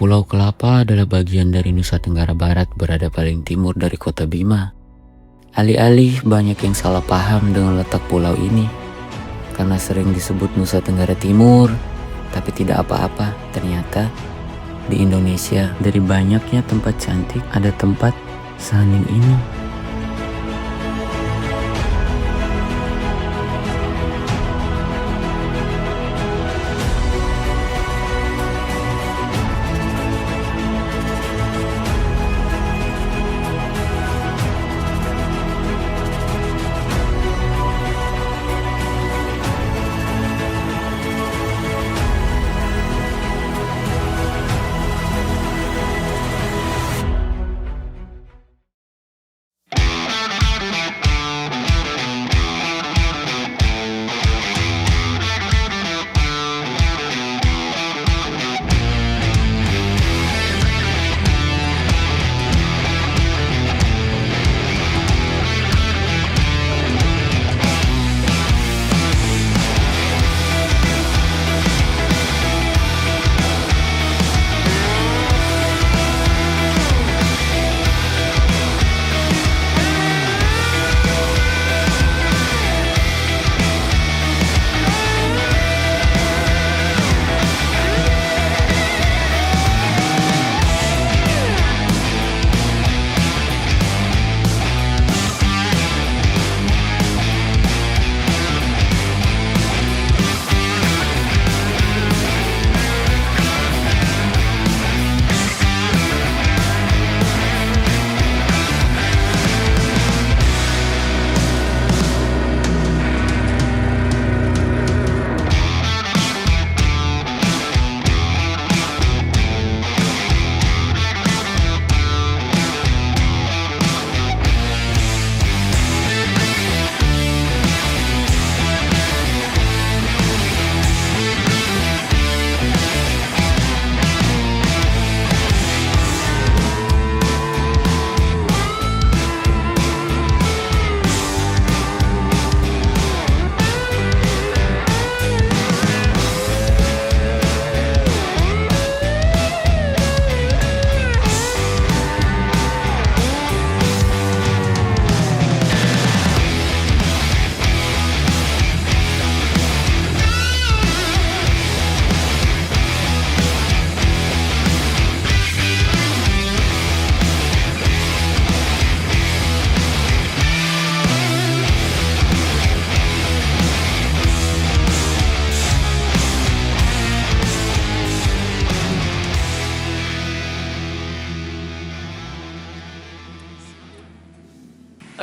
Pulau Kelapa adalah bagian dari Nusa Tenggara Barat, berada paling timur dari kota Bima. Alih-alih banyak yang salah paham dengan letak pulau ini, karena sering disebut Nusa Tenggara Timur, tapi tidak apa-apa. Ternyata di Indonesia, dari banyaknya tempat cantik, ada tempat sehening ini.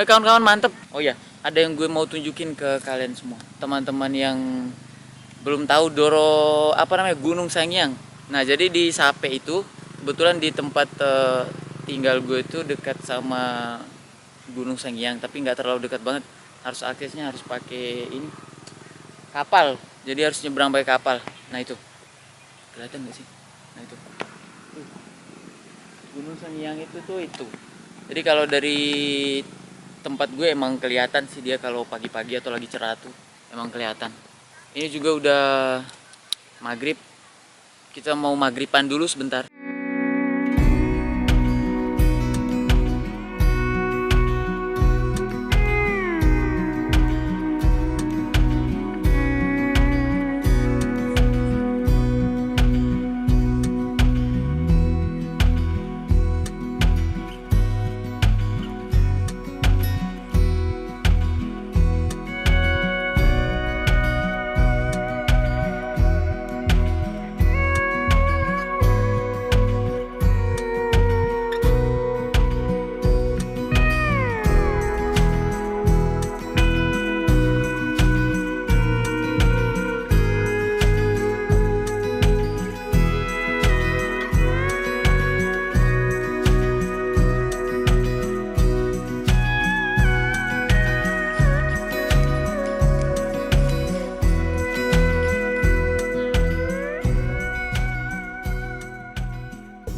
Kawan-kawan, mantep. Oh ya, ada yang gue mau tunjukin ke kalian semua, teman-teman yang belum tahu Gunung Sangiang. Nah, jadi di Sape itu kebetulan di tempat tinggal gue itu dekat sama Gunung Sangiang, tapi nggak terlalu dekat banget. Aksesnya harus pakai ini kapal, jadi harus nyebrang pakai kapal. Nah itu kelihatan nggak sih? Nah itu Gunung Sangiang itu. Jadi kalau dari tempat gue emang kelihatan sih dia kalau pagi-pagi atau lagi cerah tuh emang kelihatan. Ini juga udah maghrib. Kita mau maghriban dulu sebentar.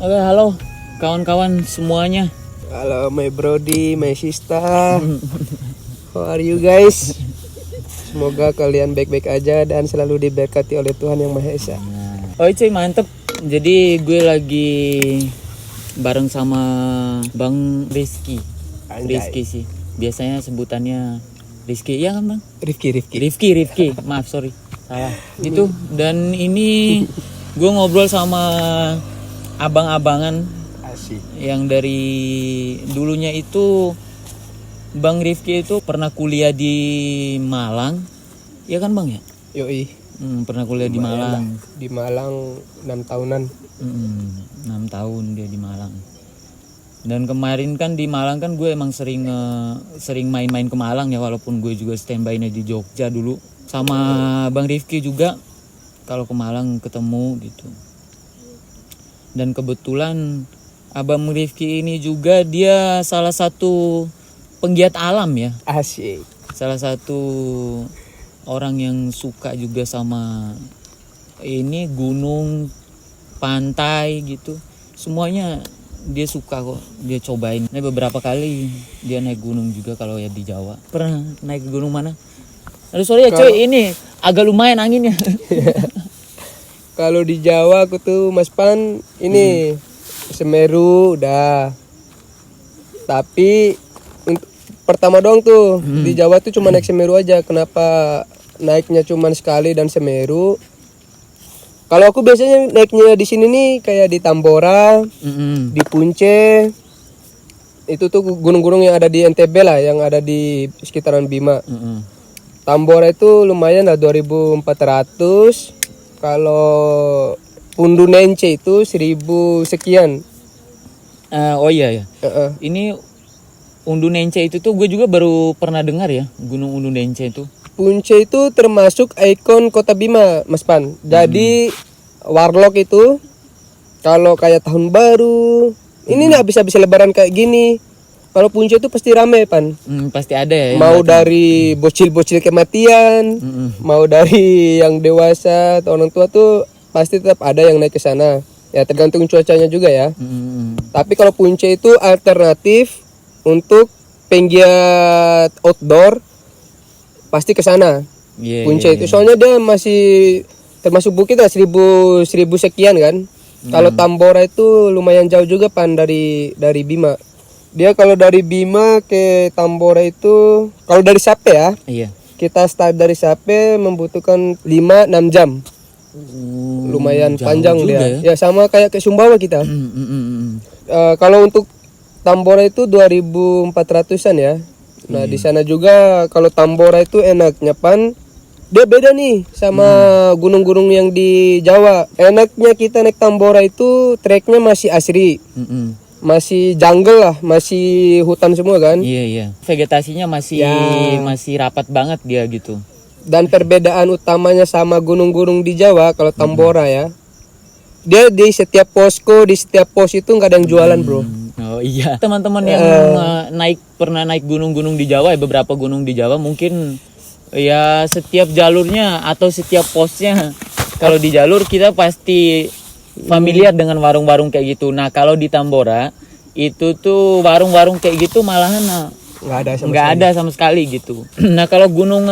Oke, halo kawan-kawan semuanya. Halo my brody, my sister. How are you guys? Semoga kalian baik-baik aja dan selalu diberkati oleh Tuhan Yang Maha Esa. Oh cuy, mantep. Jadi gue lagi bareng sama Bang Rizky. Anjay. Rizky sih. Biasanya sebutannya Rizky, ya kan Bang? Rifki. Rifki. Maaf, sorry. Salah. Itu. Dan ini gue ngobrol sama abang-abangan Asik. yang dari dulunya itu Bang Rifki itu pernah kuliah di Malang. Ya kan Bang ya? Yoi. Pernah kuliah di Malang. Di Malang 6 tahunan. 6 tahun dia di Malang. Dan kemarin kan di Malang kan gue emang sering main-main ke Malang ya, walaupun gue juga standby-nya di Jogja dulu. Sama Bang Rifki juga kalau ke Malang ketemu gitu. Dan kebetulan Abang Rifki ini juga dia salah satu penggiat alam ya. Asik. Salah satu orang yang suka juga sama ini gunung, pantai gitu. Semuanya dia suka kok, dia cobain. Ini beberapa kali dia naik gunung juga kalau ya di Jawa. Pernah naik gunung mana? Aduh sorry ya coy, ini agak lumayan anginnya. Kalau di Jawa aku tuh Mas Pan ini Semeru udah. Tapi pertama doang tuh di Jawa tuh cuma naik Semeru aja. Kenapa naiknya cuma sekali dan Semeru? Kalau aku biasanya naiknya di sini nih kayak di Tambora, di Punce. Itu tuh gunung-gunung yang ada di NTB lah, yang ada di sekitaran Bima. Tambora itu lumayan lah 2.400. Kalau Pundunence itu 1.000 sekian. Oh iya ya. Ini Undunence itu tuh gue juga baru pernah dengar ya, Gunung Undunence itu. Punce itu termasuk ikon kota Bima, Mas Pan. Jadi Warlock itu kalau kayak tahun baru, ini nggak bisa lebaran kayak gini. Kalau Punce itu pasti rame, Pan. Pasti ada ya. Mau dari bocil-bocil kematian, mau dari yang dewasa atau orang tua tuh pasti tetap ada yang naik ke sana. Ya tergantung cuacanya juga ya. Tapi kalau Punce itu alternatif untuk penggiat outdoor pasti ke sana. Punce itu soalnya dia masih termasuk bukit lah 1.000 sekian kan. Kalau Tambora itu lumayan jauh juga Pan dari Bima. Dia kalau dari Bima ke Tambora itu kalau dari Sape ya. Iya. Kita start dari Sape membutuhkan 5-6 jam. Lumayan panjang dia. Ya sama kayak ke Sumbawa kita. Kalau untuk Tambora itu 2.400-an ya. Nah, di sana juga kalau Tambora itu enaknya Pan, dia beda nih sama gunung-gunung yang di Jawa. Enaknya kita naik Tambora itu treknya masih asri. Masih jungle lah, masih hutan semua kan. Iya. Vegetasinya masih rapat banget dia gitu. Dan perbedaan utamanya sama gunung-gunung di Jawa kalau Tambora ya. Dia di setiap posko, di setiap pos itu nggak ada yang jualan, Bro. Oh iya. Teman-teman yang pernah naik gunung-gunung di Jawa ya, beberapa gunung di Jawa mungkin ya setiap jalurnya atau setiap posnya kalau di jalur kita pasti familiar dengan warung-warung kayak gitu. Nah, kalau di Tambora itu tuh warung-warung kayak gitu malahan nggak ada sama sekali gitu. Nah, kalau gunung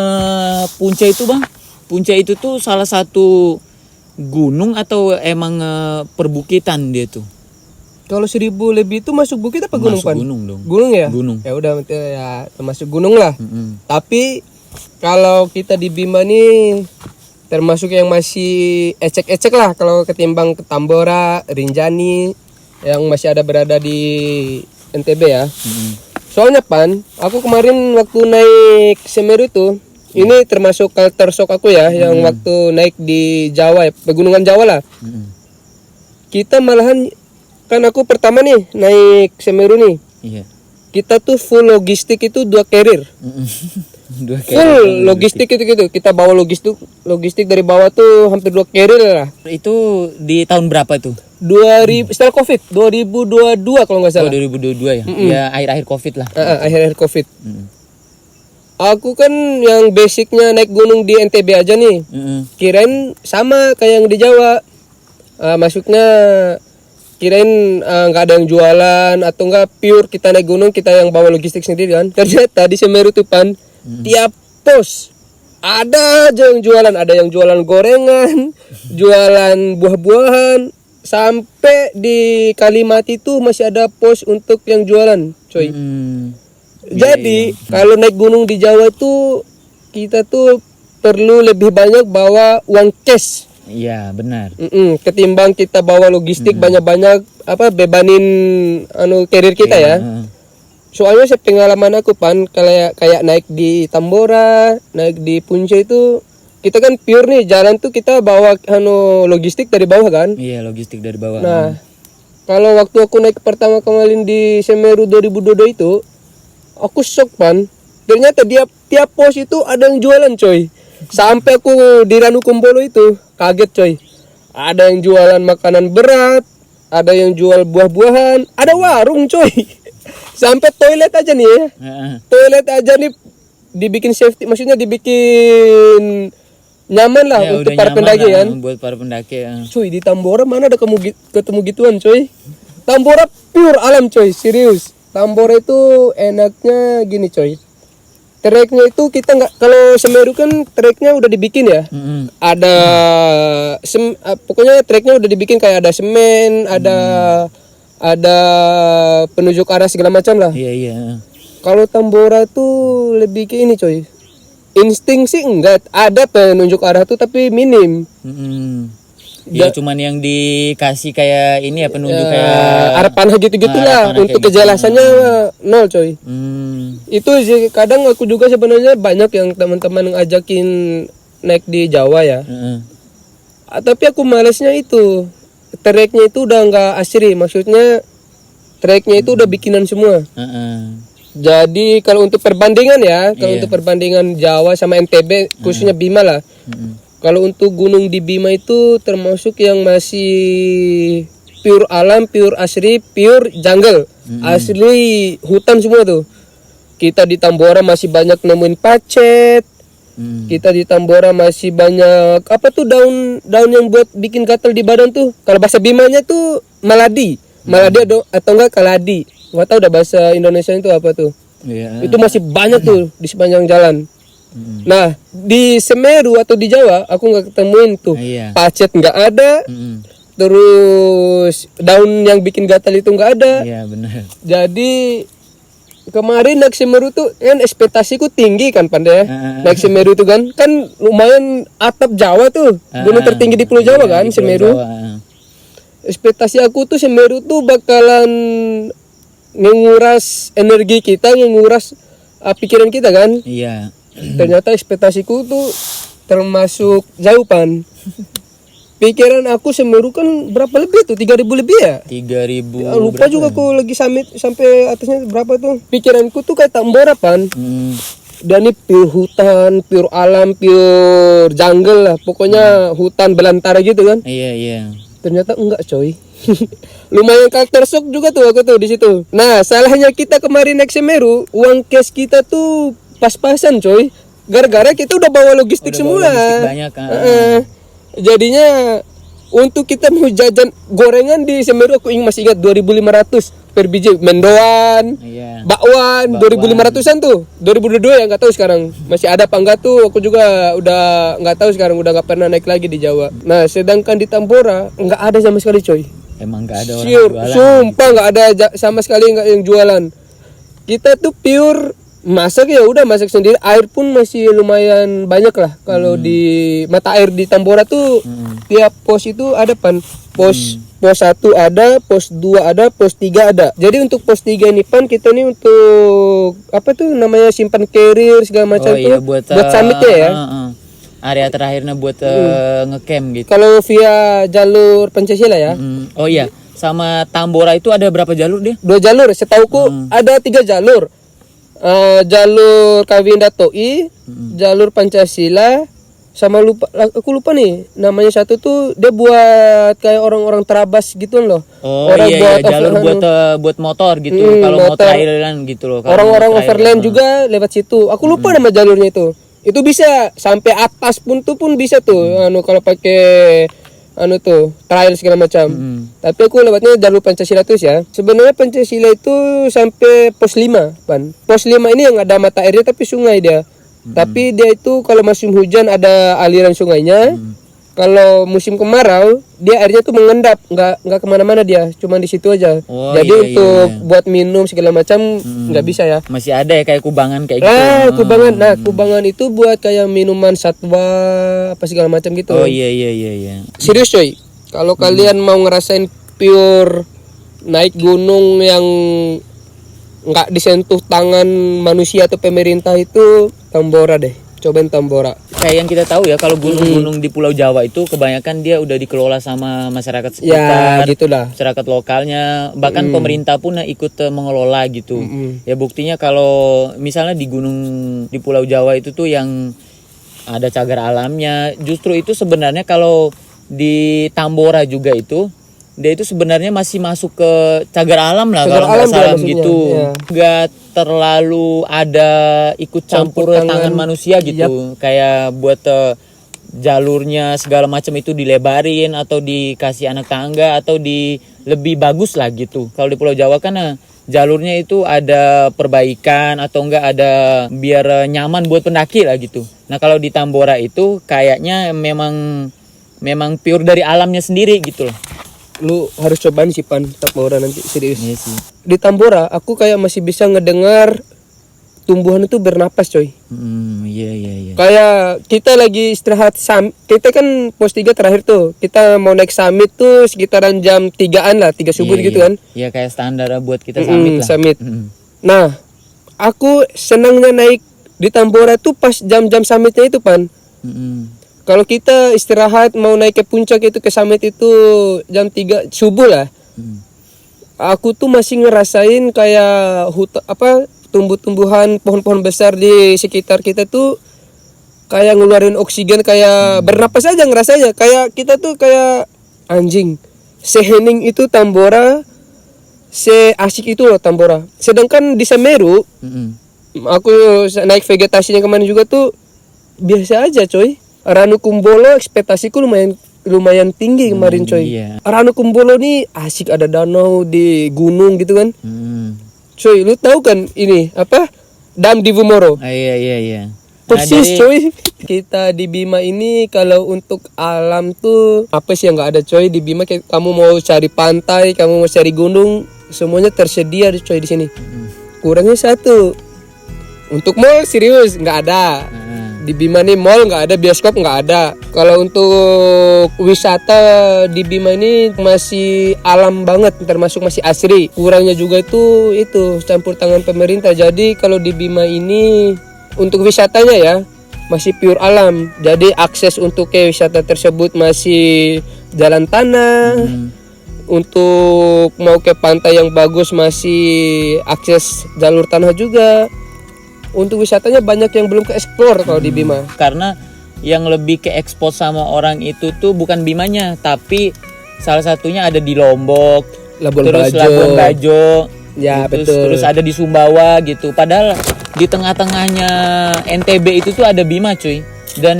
Punce itu Bang, Punce itu tuh salah satu gunung atau emang perbukitan dia tuh? Kalau 1.000 lebih itu masuk bukit apa gunung Pan? Gunung dong. Gunung ya? Gunung. Ya udah ya termasuk gunung lah. Tapi kalau kita di Bima nih termasuk yang masih ecek-ecek lah kalau ketimbang ke Tambora, Rinjani yang masih ada berada di NTB ya. Soalnya Pan, aku kemarin waktu naik Semeru itu ini termasuk culture shock aku ya, yang waktu naik di Jawa ya, pegunungan Jawa lah. Kita malahan kan aku pertama nih naik Semeru nih. Iya. Kita tuh full logistik itu 2 carrier. Full logistik itu gitu. Kita bawa logistik dari bawah tuh hampir 2 carrier lah. Itu di tahun berapa itu? 2000 setelah Covid, 2022 kalau nggak salah. 2022 ya. Ya akhir-akhir Covid lah. Akhir-akhir Covid. Aku kan yang basicnya naik gunung di NTB aja nih. Kirain sama kayak yang di Jawa. Masuknya kirain nggak ada yang jualan atau nggak pure kita naik gunung kita yang bawa logistik sendiri kan. Ternyata di Semeru tuh Pan, tiap pos ada aja yang jualan, ada yang jualan gorengan, jualan buah-buahan, sampai di Kalimati itu masih ada pos untuk yang jualan, coy. Jadi kalau naik gunung di Jawa itu kita tuh perlu lebih banyak bawa uang cash. Iya, benar. Ketimbang kita bawa logistik banyak-banyak bebanin carrier kita ya. Soalnya sepengalaman aku kayak naik di Tambora, naik di Puncak itu kita kan pure nih jalan tuh kita bawa logistik dari bawah kan. Iya, logistik dari bawah. Nah, kalau waktu aku naik pertama kali di Semeru 2022 itu, aku shock pan. Ternyata tiap pos itu ada yang jualan coy. Sampai aku di Ranukumbolo itu kaget coy. Ada yang jualan makanan berat, ada yang jual buah-buahan, ada warung coy. Sampai toilet aja nih ya. Toilet aja nih dibikin safety, maksudnya dibikin nyaman lah Ya, untuk udah para nyaman pendaki lah kan. buat para pendaki. Cuy, di Tambora mana ada ketemu gituan coy. Tambora pure alam coy, serius. Tambora itu enaknya gini coy. Treknya itu kita nggak, kalau Semeru kan treknya udah dibikin ya. Ada pokoknya treknya udah dibikin kayak ada semen, ada penunjuk arah segala macam lah. Iya. Kalau Tambora tuh lebih ke ini coy. Insting sih enggak, ada penunjuk arah tuh tapi minim. Ya cuman yang dikasih kayak ini ya penunjuk kayak arah panah gitu-gitulah. Untuk kejelasannya nol coy. Itu sih kadang aku juga sebenarnya banyak yang teman-teman ngajakin naik di Jawa ya. Tapi aku malesnya itu treknya itu udah nggak asri, maksudnya treknya itu udah bikinan semua. Jadi kalau untuk perbandingan ya, kalau untuk perbandingan Jawa sama NTB khususnya Bima lah. Kalau untuk gunung di Bima itu termasuk yang masih pure alam, pure asri, pure jungle. Asli hutan semua tuh. Kita di Tambora masih banyak nemuin pacet. Kita di Tambora masih banyak daun yang buat bikin gatal di badan tuh. Kalau bahasa Bimanya tuh maladi atau enggak kaladi. Nggak tahu udah bahasa Indonesia itu apa tuh. Itu masih banyak tuh di sepanjang jalan. Nah di Semeru atau di Jawa aku nggak ketemuin tuh pacet, nggak ada. Terus daun yang bikin gatal itu nggak ada. Iya benar. Jadi kemarin naik Semeru tuh kan ekspektasiku tinggi kan Pandai ya. Naik Semeru tuh kan lumayan atap Jawa tuh, gunung tertinggi di Pulau Jawa kan Semeru. Ekspektasi aku tuh Semeru tuh bakalan menguras energi kita, menguras pikiran kita kan. Iya. Ternyata ekspektasiku tuh termasuk jauh pan. Pikiran aku Semeru kan berapa lebih tuh? 3.000 lebih ya? 3.000. Lupa juga aku lagi sampai atasnya berapa tuh. Pikiranku tuh kayak Tambora pan. Dan ini pure hutan, pure alam, pure jungle lah. Pokoknya hutan belantara gitu kan. Iya. Ternyata enggak coy. Lumayan culture shock juga tuh aku tuh di situ. Nah, salahnya kita kemarin naik Semeru, uang cash kita tuh pas-pasan coy. Gara-gara kita udah bawa logistik semula. Logistik banyak kan. Jadinya untuk kita mau jajan gorengan di Semeru aku masih ingat 2.500 per biji mendoan, bakwan 2.500-an tuh. 2022 ya nggak tahu sekarang masih ada apa enggak tuh. Aku juga udah nggak tahu sekarang, udah nggak pernah naik lagi di Jawa. Nah, sedangkan di Tambora nggak ada sama sekali coy. Emang nggak ada orang jualan. Sumpah nggak ada sama sekali nggak yang jualan. Kita tuh pure masak ya udah masak sendiri. Air pun masih lumayan banyak lah. Kalau di mata air di Tambora tuh tiap pos itu ada pan. Pos 1 ada, pos 2 ada, pos 3 ada. Jadi untuk pos 3 ini pan kita nih untuk apa tuh namanya simpan carrier segala macam tuh buat summitnya ya. Area terakhirnya buat ngecamp gitu. Kalau via jalur Pancasila ya. Oh iya, sama Tambora itu ada berapa jalur dia? 2 jalur, setauku ada 3 jalur. Jalur Kawinda Toi, jalur Pancasila, sama aku lupa nih namanya satu tuh dia buat kayak orang-orang terabas gitu loh. Orang buat jalur buat motor gitu. Kalau mau trailan gitu loh. Orang-orang overland juga lewat situ. Aku lupa nama jalurnya itu. Itu bisa sampai atas pun bisa tuh. Kalau pakai trial segala macam. Tapi aku lewatnya jalur Pancasila terus ya. Sebenarnya Pancasila itu sampai pos 5 pan. Pos 5 ini yang ada mata airnya tapi sungai dia. Tapi dia itu kalau musim hujan ada aliran sungainya. kalau musim kemarau dia airnya tuh mengendap, nggak kemana-mana dia, cuma di situ aja. Oh, jadi iya, untuk iya. buat minum segala macam nggak bisa ya. Masih ada ya kayak kubangan kayak gitu. Kubangan. Nah, kubangan itu buat kayak minuman satwa apa segala macam gitu. Oh iya iya iya iya. Serius coy, kalau kalian mau ngerasain pure naik gunung yang nggak disentuh tangan manusia atau pemerintah itu Tambora deh. Cobain Tambora. Kayak yang kita tahu ya kalau gunung-gunung di Pulau Jawa itu kebanyakan dia udah dikelola sama masyarakat Ya, sekitar, gitulah. masyarakat lokalnya, bahkan pemerintah pun ikut mengelola gitu. Ya buktinya kalau misalnya di gunung di Pulau Jawa itu tuh yang ada cagar alamnya, justru itu sebenarnya kalau di Tambora juga itu dia itu sebenarnya masih masuk ke cagar alam lah Cagar kalau nggak alam dia salah maksudnya, gitu. ya. Nggak terlalu ada ikut campur Campur tangan tangan. manusia gitu. Kayak buat jalurnya segala macam itu dilebarin atau dikasih anak tangga atau di lebih bagus lah gitu. Kalau di Pulau Jawa kan jalurnya itu ada perbaikan atau enggak ada biar nyaman buat pendaki lah gitu. Nah, kalau di Tambora itu kayaknya memang pure dari alamnya sendiri gitu loh. Lu harus cobain sih Pan Tambora nanti, serius. Iya sih. Di Tambora aku kayak masih bisa ngedengar tumbuhan itu bernapas coy. Iya iya iya. Kayak kita lagi istirahat kita kan pos 3 terakhir tuh. Kita mau naik summit tuh sekitaran jam 3-an lah, 3 subuh Iya, gitu iya. kan. Iya kayak standar buat kita summit lah. Summit. Nah, aku senangnya naik di Tambora tuh pas jam-jam summitnya itu Pan. Kalau kita istirahat mau naik ke puncak itu ke summit itu jam 3 subuh lah. Aku tuh masih ngerasain kayak tumbuh-tumbuhan, pohon-pohon besar di sekitar kita tuh kayak ngeluarin oksigen, kayak bernapas aja ngerasanya. Kayak kita tuh kayak anjing. Sehening itu Tambora, seasik itu loh Tambora. Sedangkan di Semeru, aku naik vegetasinya kemarin juga tuh biasa aja coy. Ranukumbolo ekspektasiku lumayan tinggi kemarin coy. Iya. Ranukumbolo nih asik, ada danau di gunung gitu kan. Coy, lu tahu kan ini apa? Dam di Vumoro. Iya iya iya. Persis coy. Kita di Bima ini kalau untuk alam tuh apa sih yang nggak ada coy di Bima? Kayak kamu mau cari pantai, kamu mau cari gunung, semuanya tersedia coy di sini. Kurangnya satu. Untuk mall serius nggak ada. Di Bima nih mall nggak ada, bioskop nggak ada. Kalau untuk wisata di Bima ini masih alam banget, termasuk masih asri. Kurangnya juga itu campur tangan pemerintah. Jadi kalau di Bima ini untuk wisatanya ya masih pure alam. Jadi akses untuk ke wisata tersebut masih jalan tanah. Untuk mau ke pantai yang bagus masih akses jalur tanah juga. Untuk wisatanya banyak yang belum ke explore kalau di Bima. Karena yang lebih ke ekspor sama orang itu tuh bukan Bimanya, tapi salah satunya ada di Lombok, Labuan terus Bajo. Labuan Bajo, Ya, terus, betul. terus ada di Sumbawa gitu. Padahal di tengah-tengahnya NTB itu tuh ada Bima cuy. Dan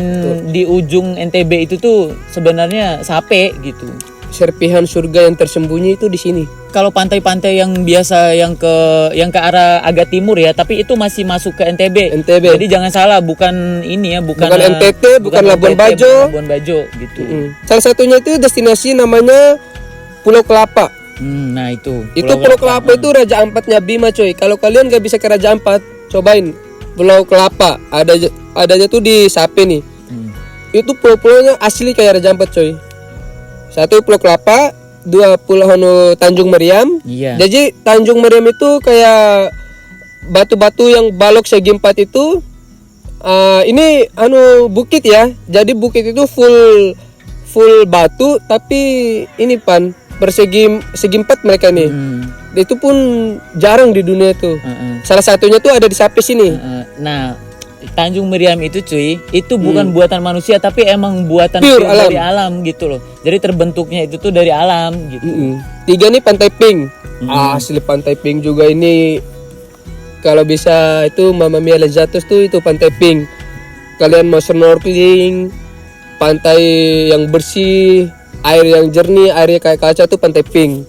di ujung NTB itu tuh sebenarnya Sape gitu. Serpihan surga yang tersembunyi itu di sini. Kalau pantai-pantai yang biasa yang ke arah agak timur ya, tapi itu masih masuk ke NTB. Jadi jangan salah, bukan ini ya, bukan NTT, bukan Labuan NTT, Bajo. bukan Labuan Bajo gitu. Salah satunya itu destinasi namanya Pulau Kelapa. Nah itu. Itu Pulau Kelapa itu Raja Ampatnya Bima coy. Kalau kalian gak bisa ke Raja Ampat, cobain Pulau Kelapa. Adanya tuh di Sape nih. Itu pulau-pulaunya asli kayak Raja Ampat coy. Satu Pulau Kelapa, dua Pulau Tanjung Meriam. Iya. Jadi Tanjung Meriam itu kayak batu-batu yang balok segi 4 itu. Ini bukit ya. Jadi bukit itu full batu, tapi ini Pan segi 4 mereka nih. Itu pun jarang di dunia tuh. Salah satunya tuh ada di Sape sini. Nah, Tanjung Meriam itu cuy, itu bukan buatan manusia tapi emang buatan Pure alam. dari alam gitu loh. Jadi terbentuknya itu tuh dari alam gitu. 3 nih Pantai Pink. Asli Pantai Pink juga ini. Kalau bisa itu Mamma Mia Lezatos tuh itu Pantai Pink. Kalian mau snorkeling, pantai yang bersih, air yang jernih, airnya kayak kaca tuh Pantai Pink.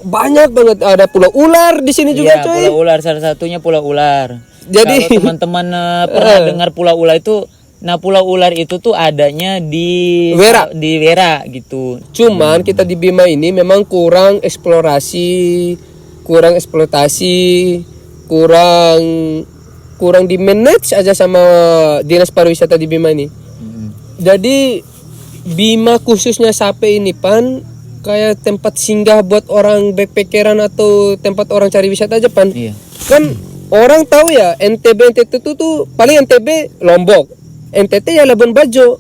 Banyak banget, ada Pulau Ular di sini juga Iya, coy. Pulau Ular salah satunya Pulau Ular. Jadi kalau teman-teman pernah dengar Pulau Ular itu Nah, pulau ular itu tuh adanya di Wera. di Wera gitu. Cuman kita di Bima ini memang kurang eksplorasi, kurang eksploitasi, kurang di manage aja sama dinas pariwisata di Bima ini. Jadi Bima khususnya Sape ini Pan kayak tempat singgah buat orang backpackeran atau tempat orang cari wisata aja Pan. Iya. Kan orang tahu ya NTT itu tuh paling NTB Lombok, NTT ya Labuan Bajo.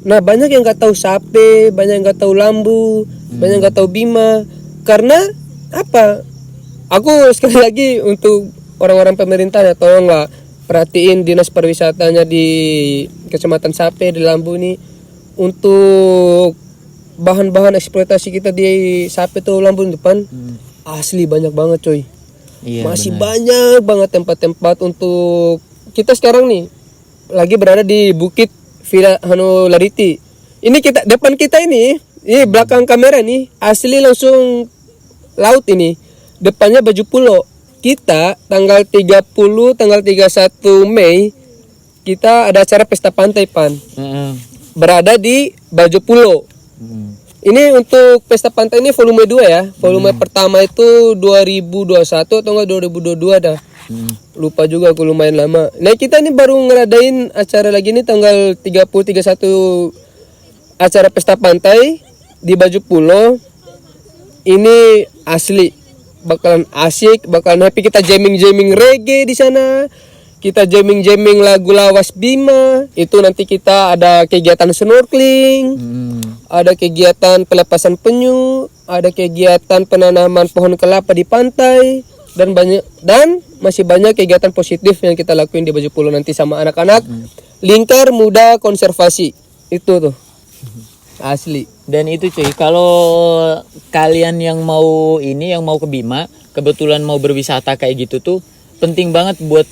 Nah banyak yang nggak tahu Sape, banyak yang nggak tahu Lambu, banyak yang nggak tahu Bima. Karena apa? Aku sekali lagi untuk orang-orang pemerintah ya tolonglah perhatiin dinas pariwisatanya di Kecamatan Sape di Lambu ini untuk bahan-bahan eksploitasi kita di Sape tuh Lambu depan. Asli banyak banget coy. Iya, Masih benar. banyak banget tempat-tempat untuk kita sekarang nih lagi berada di Bukit Villa Lariti. Ini kita depan kita ini belakang kamera nih asli langsung laut ini. Depannya Baju Pulo. Kita tanggal 30 tanggal 31 Mei kita ada acara pesta pantai Pan. Berada di Baju Pulo. Ini untuk pesta pantai ini volume 2 ya. Volume pertama itu 2021 atau enggak 2022 dah. Lupa juga aku lumayan lama. Nah, kita ini baru ngeradain acara lagi nih tanggal 30 31 acara pesta pantai di Baju Pulo. Ini asli bakalan asik, bakalan happy, kita jamming reggae di sana. Kita jamming lagu lawas Bima. Itu nanti kita ada kegiatan snorkeling. Ada kegiatan pelepasan penyu, ada kegiatan penanaman pohon kelapa di pantai dan masih banyak kegiatan positif yang kita lakuin di Baju Pulo nanti sama anak-anak Lingkar Muda Konservasi. Itu tuh. Asli. Dan itu cuy, kalau kalian yang mau ke Bima, kebetulan mau berwisata kayak gitu tuh, penting banget buat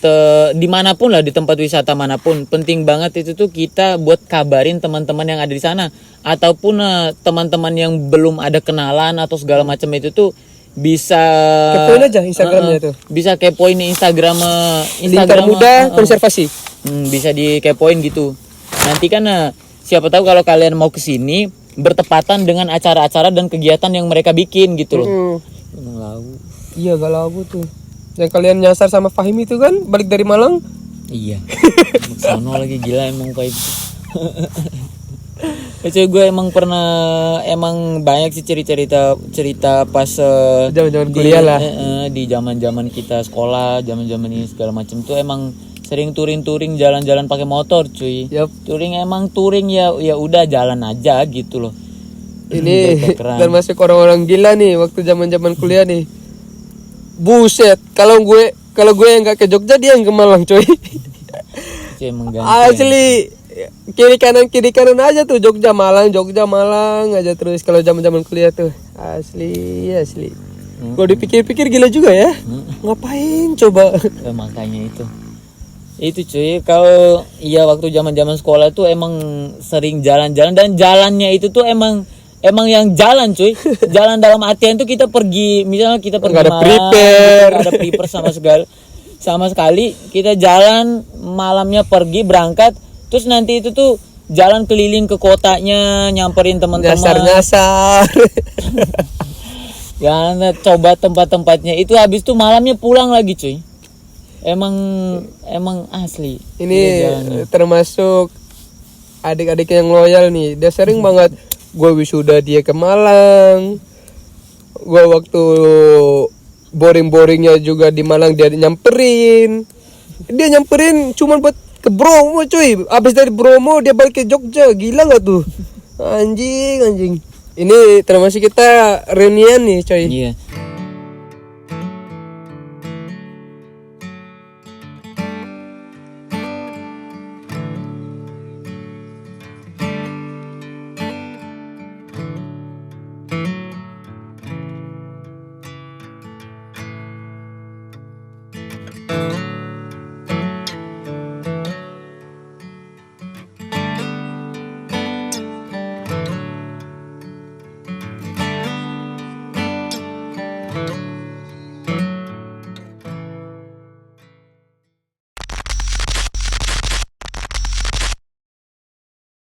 dimanapun lah, di tempat wisata manapun, penting banget itu tuh kita buat kabarin teman-teman yang ada di sana, ataupun teman-teman yang belum ada kenalan atau segala macam itu tuh bisa kepoin aja Instagramnya tuh. Bisa kepoin Instagram Lingkar Muda Konservasi. Bisa dikepoin gitu. Nanti kan siapa tahu kalau kalian mau ke sini bertepatan dengan acara-acara dan kegiatan yang mereka bikin gitu loh. Iya galau tuh. Yang kalian nyasar sama Fahim itu kan balik dari Malang. Iya. Sono lagi gila emang kayak gitu. Cuy, gue emang banyak sih cerita pas Zaman-zaman kuliah lah. Di zaman kita sekolah, zaman ini segala macam tuh emang sering touring jalan-jalan pakai motor cuy. Yup. Touring ya udah jalan aja gitu loh. Ini termasuk orang-orang gila nih waktu zaman kuliah nih. Buset, kalau gue yang nggak ke Jogja dia yang ke Malang coy. Cuy, emang ganti. Asli kiri kanan aja tuh Jogja Malang aja terus kalau zaman kuliah tuh. Asli. Kalau dipikir-pikir gila juga ya. Ngapain coba? Makanya itu cuy, kalau waktu zaman sekolah tuh emang sering jalan-jalan, dan jalannya itu tuh emang yang jalan cuy. Jalan dalam artian tuh kita pergi, misalnya kita pergi ada malam, prepare. ada prepare sama sekali. Kita jalan malamnya, pergi berangkat, terus nanti itu tuh jalan keliling ke kotanya, nyamperin teman-teman, nyasar. ya coba tempat-tempatnya itu, habis tuh malamnya pulang lagi cuy. Emang asli. Ini jalannya. termasuk adik-adik yang loyal nih. Dia sering banget gue wisuda dia ke Malang. Gue waktu boring-boringnya juga di Malang dia nyamperin. Dia nyamperin cuman buat ke Bromo cuy. Abis dari Bromo dia balik ke Jogja. Gila gak tuh? Anjing. Ini termasuk kita reunian nih coy. Iya.